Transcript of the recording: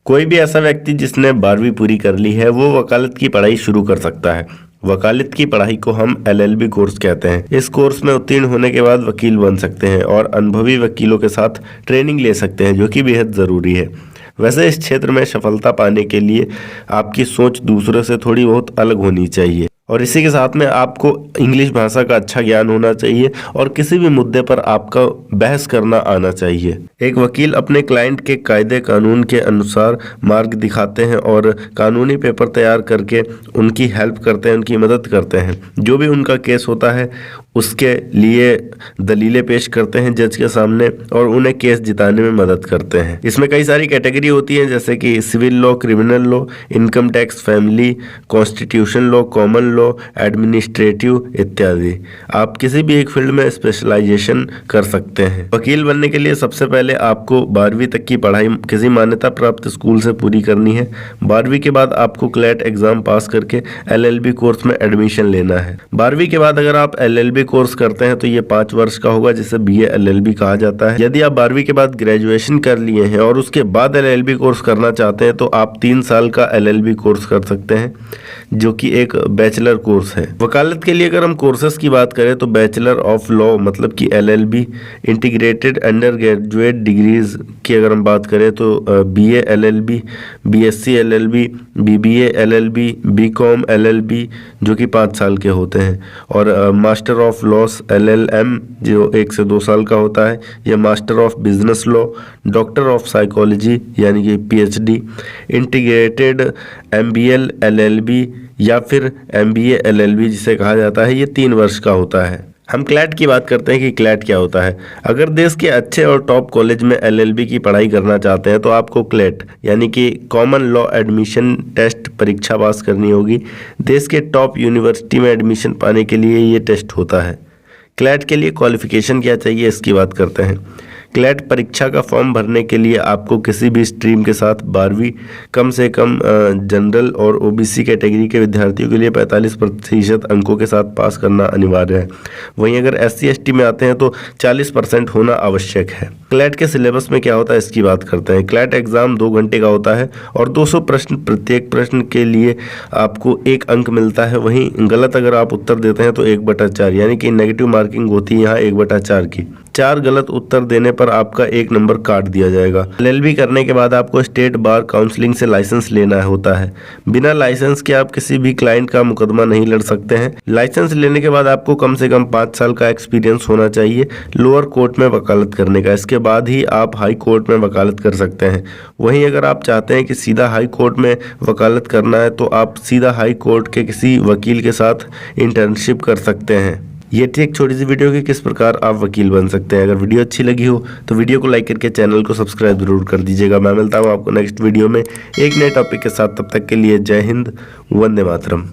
कोई भी ऐसा व्यक्ति जिसने 12वीं पूरी कर ली है वो वकालत की पढ़ाई शुरू कर सकता है। वकालत की पढ़ाई को हम एलएलबी कोर्स कहते हैं। इस कोर्स में उत्तीर्ण होने के बाद वकील बन सकते हैं और अनुभवी वकीलों के साथ ट्रेनिंग ले सकते हैं, जो कि बेहद ज़रूरी है। वैसे इस क्षेत्र में सफलता पाने के लिए आपकी सोच दूसरों से थोड़ी बहुत अलग होनी चाहिए और इसी के साथ में आपको इंग्लिश भाषा का अच्छा ज्ञान होना चाहिए और किसी भी मुद्दे पर आपका बहस करना आना चाहिए। एक वकील अपने क्लाइंट के कायदे कानून के अनुसार मार्ग दिखाते हैं और कानूनी पेपर तैयार करके उनकी हेल्प करते हैं, उनकी मदद करते हैं। जो भी उनका केस होता है उसके लिए दलीलें पेश करते हैं जज के सामने और उन्हें केस जिताने में मदद करते हैं। इसमें कई सारी कैटेगरी होती है, जैसे कि civil law, criminal law, income tax, family, constitution law, common law, administrative इत्यादि। आप किसी भी एक फील्ड में स्पेशलाइजेशन कर सकते हैं। वकील बनने के लिए सबसे पहले आपको 12वीं तक की पढ़ाई किसी मान्यता प्राप्त स्कूल से पूरी करनी है। 12वीं के बाद आपको क्लैट एग्जाम पास करके एलएलबी कोर्स में एडमिशन लेना है। 12वीं के बाद अगर आप एलएलबी कोर्स करते हैं तो ये 5 वर्ष का होगा, जिसे बीए एलएलबी कहा जाता है। यदि आप 12वीं के बाद ग्रेजुएशन कर लिए हैं और उसके बाद एलएलबी कोर्स करना चाहते हैं तो आप 3 साल का एलएलबी कोर्स कर सकते हैं, जो कि एक बैचलर कोर्स है। वकालत के लिए अगर हम कोर्सेज की बात करें तो बैचलर ऑफ लॉ मतलब कि LLB, integrated undergraduate degrees की अगर हम बात करें तो BA LLB, BSc LLB, BBA LLB, BCom LLB जो कि 5 साल के होते हैं, और मास्टर ऑफ लॉस एलएलएम जो 1 से 2 साल का होता है, या master of business law, doctor of psychology यानी कि पीएचडी, इंटीग्रेटेड एमबीएल एलएलबी या फिर एमबीए एलएलबी जिसे कहा जाता है, ये 3 वर्ष का होता है। हम क्लैट की बात करते हैं कि क्लैट क्या होता है। अगर देश के अच्छे और टॉप कॉलेज में एलएलबी की पढ़ाई करना चाहते हैं तो आपको क्लैट यानी कि कॉमन लॉ एडमिशन टेस्ट परीक्षा पास करनी होगी। देश के टॉप यूनिवर्सिटी में एडमिशन पाने के लिए ये टेस्ट होता है। क्लैट के लिए क्वालिफिकेशन क्या चाहिए इसकी बात करते हैं। क्लैट परीक्षा का फॉर्म भरने के लिए आपको किसी भी स्ट्रीम के साथ 12वीं, कम से कम जनरल और ओबीसी कैटेगरी के विद्यार्थियों के लिए 45% अंकों के साथ पास करना अनिवार्य है। वहीं अगर एससी एसटी में आते हैं तो 40% होना आवश्यक है। क्लैट के सिलेबस में क्या होता है इसकी बात करते हैं। क्लैट एग्जाम 2 घंटे का होता है और 200 प्रश्न, प्रत्येक प्रश्न के लिए आपको 1 अंक मिलता है। वहीं गलत अगर आप उत्तर देते हैं तो 1/4 यानी कि नेगेटिव मार्किंग होती है यहाँ 1/4 की। 4 गलत उत्तर देने पर आपका 1 नंबर काट दिया जाएगा। एलएलबी करने के बाद आपको स्टेट बार काउंसिलिंग से लाइसेंस लेना होता है। बिना लाइसेंस के आप किसी भी क्लाइंट का मुकदमा नहीं लड़ सकते हैं। लाइसेंस लेने के बाद आपको कम से कम 5 साल का एक्सपीरियंस होना चाहिए लोअर कोर्ट में वकालत करने का। इसके बाद ही आप हाई कोर्ट में वकालत कर सकते हैं। वहीं अगर आप चाहते हैं कि सीधा हाई कोर्ट में वकालत करना है तो आप सीधा हाई कोर्ट के किसी वकील के साथ इंटर्नशिप कर सकते हैं। ये थी एक छोटी सी वीडियो कि किस प्रकार आप वकील बन सकते हैं। अगर वीडियो अच्छी लगी हो तो वीडियो को लाइक करके चैनल को सब्सक्राइब जरूर कर दीजिएगा। मैं मिलता हूँ आपको नेक्स्ट वीडियो में एक नए टॉपिक के साथ। तब तक के लिए जय हिंद, वंदे मातरम।